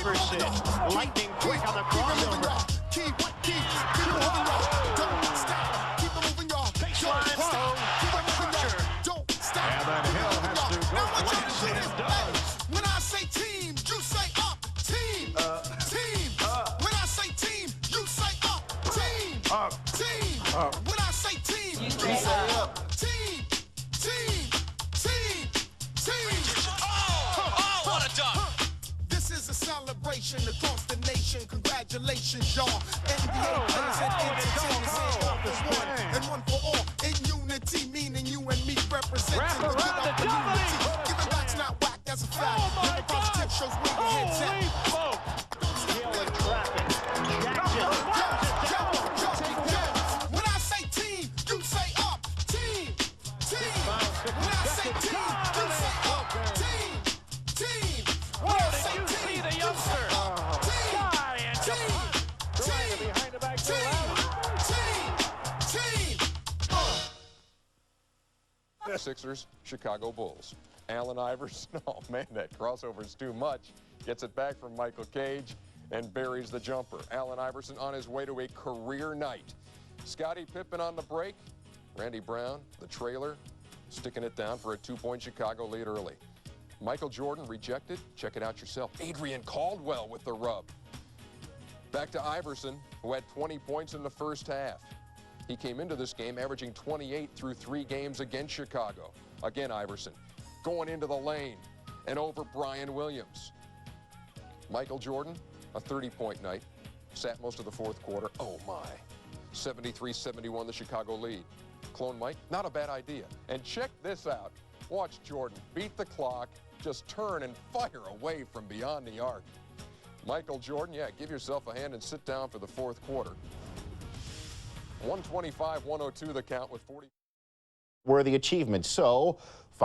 Iverson, lightning quick on the crossover. Baseline throw, Crusher. And then Hill has to go blitz, and does. When I say team, you say up. Team. Team. When I say team, you say up. Team. Team. When I say team, you say up. Team. Team. Team. Team. Oh, what a dunk. This is a celebration across the nation. Congratulations, y'all. NBA players and entertainers in all for one and one for all. In unity, meaning you and me representing Wrap the around the community. W. Giving back's not whack, that's a fact. Oh my Never positive shows where your head's at. Holy smoke! Hill in traffic. Jackson watches it down. When I say team, you say up. Team. Team. When I say team, you say up. Team. Team. When I say Did you see team, the you youngster? say up. Team. Sky and Team. Durant behind the back door. Team. Sixers, Chicago Bulls. Allen Iverson, oh man, that crossover's too much. Gets it back from Michael Cage and buries the jumper. Allen Iverson on his way to a career night. Scottie Pippen on the break. Randy Brown, the trailer, sticking it down for a 2-point Chicago lead early. Michael Jordan rejected. Check it out yourself. Adrian Caldwell with the rub. Back to Iverson, who had 20 points in the first half. He came into this game averaging 28 through 3 games against Chicago. Again, Iverson going into the lane and over Brian Williams. Michael Jordan, a 30-point night. Sat most of the fourth quarter. Oh, my. 73-71, the Chicago lead. Clone Mike, not a bad idea. And check this out. Watch Jordan beat the clock, just turn and fire away from beyond the arc. Michael Jordan, yeah, give yourself a hand and sit down for the fourth quarter. 125-102 the count with 40. Worthy achievement. So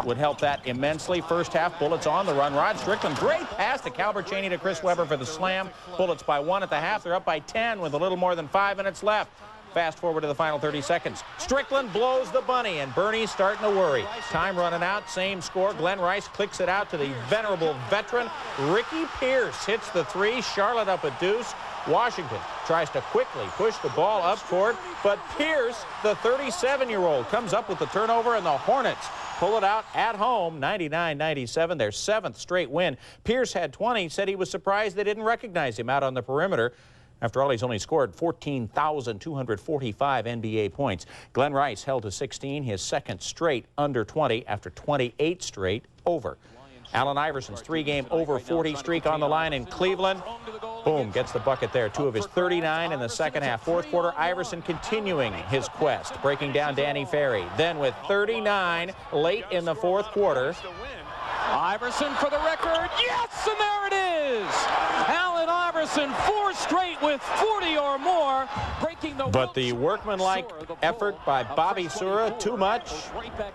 would help that immensely. First half, Bullets on the run. Rod Strickland, great pass to Calbert Cheaney to Chris Webber for the slam. Bullets by 1 at the half. They're up by 10 with a little more than 5 minutes left. Fast forward to the final 30 seconds. Strickland blows the bunny, and Bernie's starting to worry. Time running out, same score. Glenn Rice clicks it out to the venerable veteran. Ricky Pierce hits the 3. Charlotte up a deuce. Washington tries to quickly push the ball up court, but Pierce, the 37-year-old, comes up with the turnover, and the Hornets pull it out at home, 99-97, their 7th straight win. Pierce had 20, said he was surprised they didn't recognize him out on the perimeter. After all, he's only scored 14,245 NBA points. Glenn Rice held to 16, his 2nd straight under 20 after 28 straight over. Allen Iverson's 3-game over 40 streak on the line in Cleveland. Boom, gets the bucket there. 2 of his 39 in the second half. Fourth quarter, Iverson continuing his quest, breaking down Danny Ferry. Then with 39 late in the fourth quarter. Iverson for the record. Yes, and there it is. Allen Iverson, 4 straight with 40 or more, breaking the. But the workmanlike effort by Bobby Sura, too much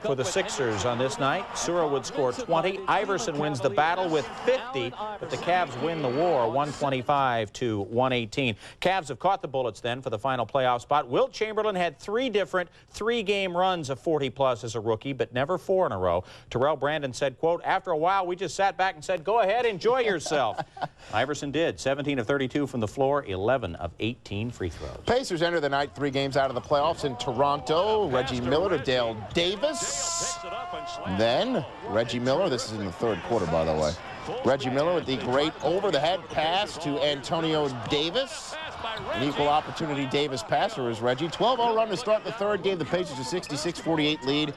for the Sixers on this night. Sura would score 20. Iverson wins the battle with 50, but the Cavs win the war, 125-118. Cavs have caught the Bullets then for the final playoff spot. Wilt Chamberlain had 3 different 3-game runs of 40-plus as a rookie, but never 4 in a row. Terrell Brandon said, quote, after a while, we just sat back and said, go ahead, enjoy yourself. Iverson did. 17 of 32 from the floor, 11 of 18 free throws. Pacers enter the night 3 games out of the playoffs in Toronto. Reggie Miller to Dale Davis. Then Reggie Miller, this is in the 3rd quarter, by the way. Reggie Miller with the great over-the-head pass to Antonio Davis. An equal opportunity Davis passer is Reggie. 12-0 run to start the 3rd game. The Pacers a 66-48 lead.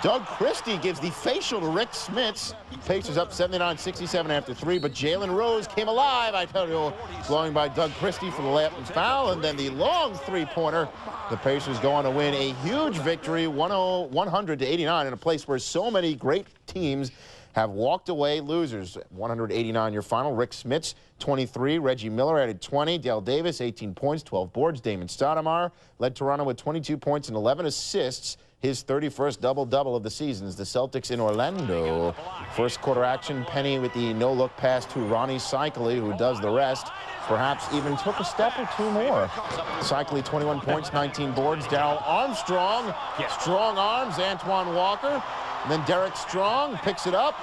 Doug Christie gives the facial to Rick Smits. Pacers up 79-67 after 3, but Jalen Rose came alive, I tell you, blowing by Doug Christie for the layup and foul, and then the long 3-pointer. The Pacers go on to win a huge victory, 100-89, in a place where so many great teams have walked away losers. 189 your final. Rick Smits, 23. Reggie Miller added 20. Dale Davis, 18 points, 12 boards. Damon Stoudemire led Toronto with 22 points and 11 assists. His 31st double-double of the season is the Celtics in Orlando. First quarter action, Penny with the no-look pass to Ronnie Cycli, who does the rest. Perhaps even took a step or 2 more. Cycli, 21 points, 19 boards. Darrell Armstrong, strong arms. Antoine Walker And then Derek Strong picks it up.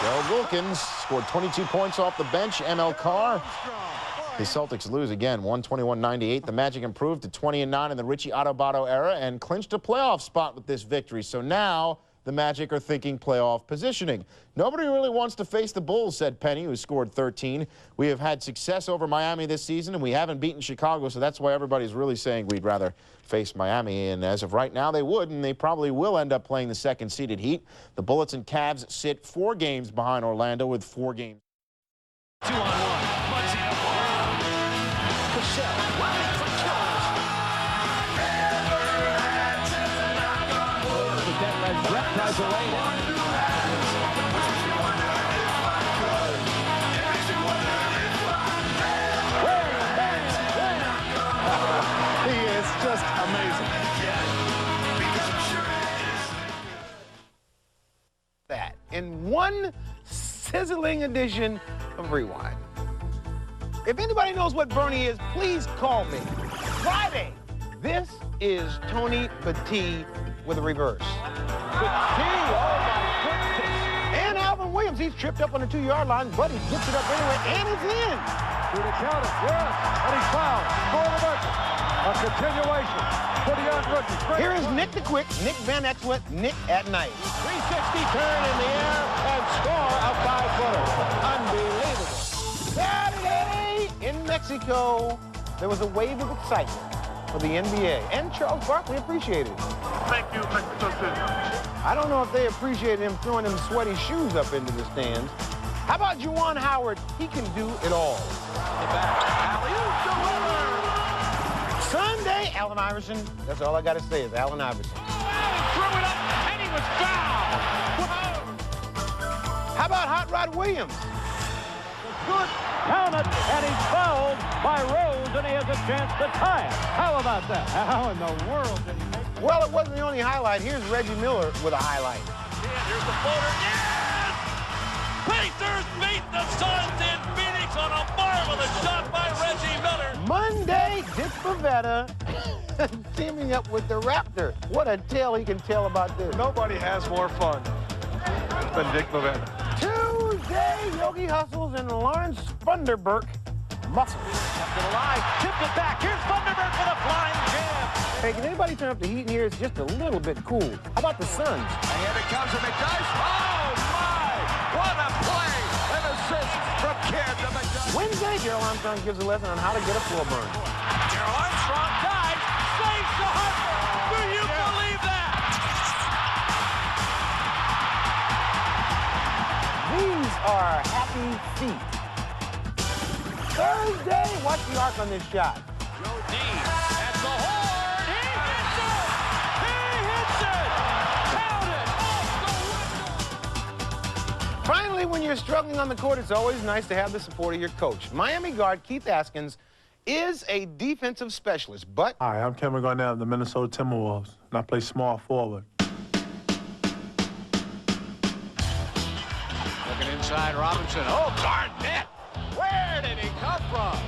Gerald Wilkins scored 22 points off the bench. ML Carr. The Celtics lose again, 121-98. The Magic improved to 20-9 in the Richie Adubato era and clinched a playoff spot with this victory. So now the Magic are thinking playoff positioning. Nobody really wants to face the Bulls, said Penny, who scored 13. We have had success over Miami this season, and we haven't beaten Chicago, so that's why everybody's really saying we'd rather face Miami. And as of right now, they would, and they probably will end up playing the second-seeded Heat. The Bullets and Cavs sit 4 games behind Orlando with 4 games. 2-on-1. He is just amazing. That in one sizzling edition of Rewind. If anybody knows what Bernie is, please call me. Friday. This is Tony Petit with a reverse. Petit, oh my goodness. And Alvin Williams, he's tripped up on the 2-yard line, but he gets it up anyway, and it's in. Through the counter, yes, and he's fouled. For the record, a continuation for the young rookie. Here is Nick the Quick, Nick Van Exel, Nick at night. 360 turn in the air and score a 5-footer. Unbelievable. Saturday in Mexico, there was a wave of excitement for the NBA, and Charles Barkley appreciated it. Thank you, Mexico City. I don't know if they appreciated him throwing them sweaty shoes up into the stands. How about Juwan Howard? He can do it all. Sunday, Allen Iverson. That's all I got to say is Allen Iverson. Threw it up, and he was fouled. How about Hot Rod Williams? Good counted, and he's fouled by Rose, and he has a chance to tie it. How about that? How in the world did he make it? Well, it wasn't the only highlight. Here's Reggie Miller with a highlight. Here's the floater. Yes! Pacers beat the Suns in Phoenix on a marvelous shot by Reggie Miller. Monday, Dick Bavetta teaming up with the Raptor. What a tale he can tell about this. Nobody has more fun than Dick Bavetta. Tuesday, Yogi Hustles and Lawrence Funderburk muscles. Kept it alive, tipped it back. Here's Funderburk for the flying jam. Hey, can anybody turn up the heat in here? It's just a little bit cool. How about the Suns? And here it comes to McDyess. Oh, my! What a play! An assist from Cam to McDyess. Wednesday, Gerald Armstrong gives a lesson on how to get a floor burn. Gerald Armstrong dives, saves to Harper. Do you believe that? These are happy feet. Thursday, watch the arc on this shot. Joe D at the horn. He hits it. He hits it. Count it. Off the window. Finally, when you're struggling on the court, it's always nice to have the support of your coach. Miami guard Keith Askins is a defensive specialist, but... Hi, I'm Kevin Garnett of the Minnesota Timberwolves, and I play small forward. Looking inside, Robinson. Oh, Garnett! Where did he come from?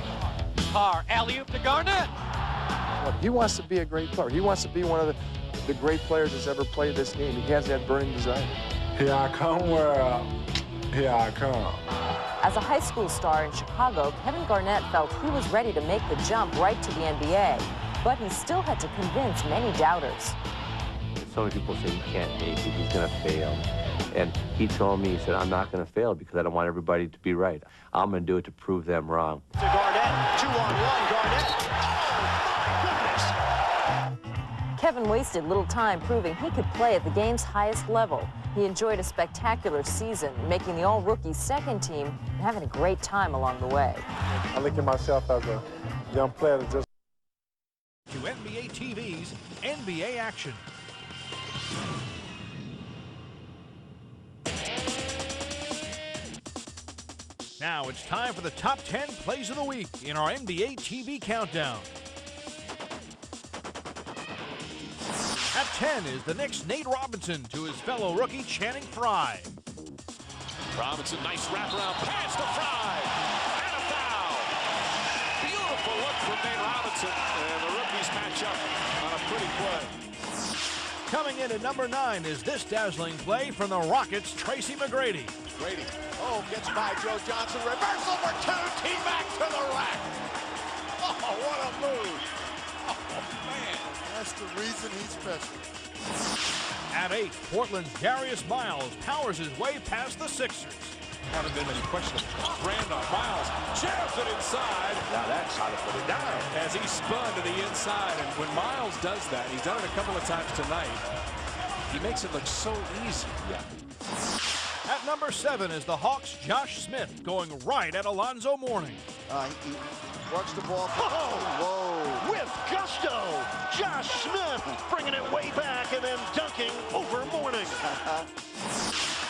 Carr, alley-oop to Garnett. Look, he wants to be a great player. He wants to be one of the great players that's ever played this game. He has that burning desire. Here I come, world. Here I come. As a high school star in Chicago, Kevin Garnett felt he was ready to make the jump right to the NBA, but he still had to convince many doubters. So many people say he can't make it, he's going to fail. And he told me, he said, I'm not going to fail because I don't want everybody to be right. I'm going to do it to prove them wrong. To Garnett, 2-on-1, Garnett. Kevin wasted little time proving he could play at the game's highest level. He enjoyed a spectacular season, making the all-rookie second team and having a great time along the way. I look at myself as a young player that just... To NBA TV's NBA Action. Now it's time for the top 10 plays of the week in our NBA TV countdown. At 10 is the Knicks' Nate Robinson to his fellow rookie Channing Frye. Robinson, nice wraparound pass to Frye. And a foul. Beautiful look from Nate Robinson. And the rookies match up on a pretty play. Coming in at number 9 is this dazzling play from the Rockets' Tracy McGrady. Grady, gets by Joe Johnson. Reversal for 2. T-Mac to the rack. Oh, what a move. Oh, man. That's the reason he's special. At 8, Portland's Darius Miles powers his way past the Sixers. Haven't been any question. Randolph, Miles jabs it inside. Now that's how to put it down. As he spun to the inside, and when Miles does that, he's done it a couple of times tonight, he makes it look so easy. Yeah. At number 7 is the Hawks' Josh Smith going right at Alonzo Mourning. He works the ball. Whoa. With gusto, Josh Smith bringing it way back and then dunking over Mourning.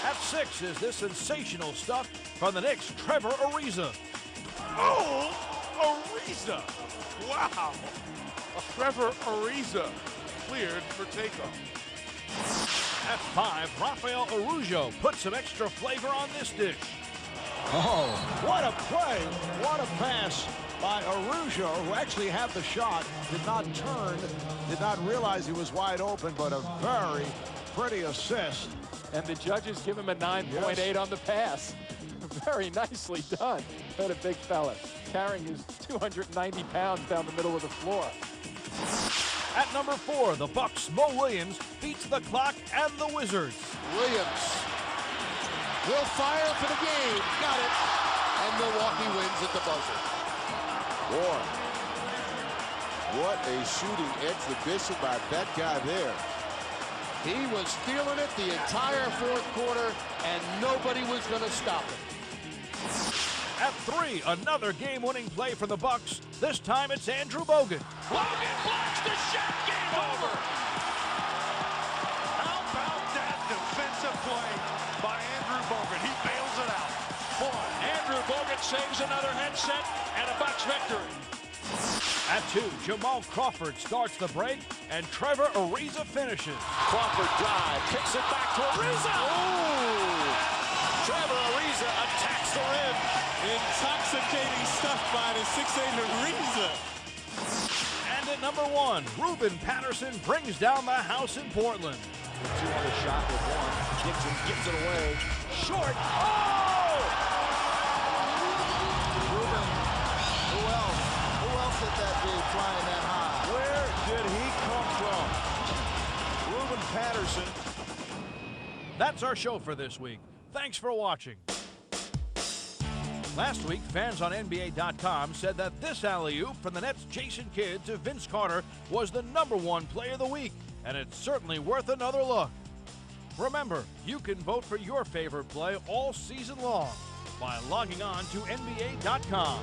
At 6 is this sensational stuff from the Knicks' Trevor Ariza. Oh, Ariza. Wow. Trevor Ariza cleared for takeoff. At 5, Rafael Araujo put some extra flavor on this dish. Oh, what a play. What a pass by Araujo, who actually had the shot, did not turn, did not realize he was wide open, but a very pretty assist. And the judges give him a 9.8 on the pass. Very nicely done. What a big fella, carrying his 290 pounds down the middle of the floor. At number 4, the Bucks' Mo Williams beats the clock and the Wizards. Williams will fire for the game. Got it. And Milwaukee wins at the buzzer. Boy, what a shooting exhibition by that guy there. He was feeling it the entire fourth quarter, and nobody was going to stop him. At 3, another game-winning play for the Bucks. This time it's Andrew Bogut. Logan blocks the shot. Game over. How about that defensive play by Andrew Bogut? He bails it out. Boy, Andrew Bogut saves another headset and a Bucks victory. At 2, Jamal Crawford starts the break, and Trevor Ariza finishes. Crawford drive, kicks it back to Ariza. Oh! Trevor Ariza attacks the rim. Intoxicating stuff by the 6'8" Ariza. And at number 1, Ruben Patterson brings down the house in Portland. 2 on the shot with 1. Dixon gets it away. Short. Oh! Ruben, who else at that big flying that high? Where did he come from? Ruben Patterson. That's our show for this week. Thanks for watching. Last week, fans on NBA.com said that this alley-oop from the Nets' Jason Kidd to Vince Carter was the #1 play of the week, and it's certainly worth another look. Remember, you can vote for your favorite play all season long by logging on to NBA.com.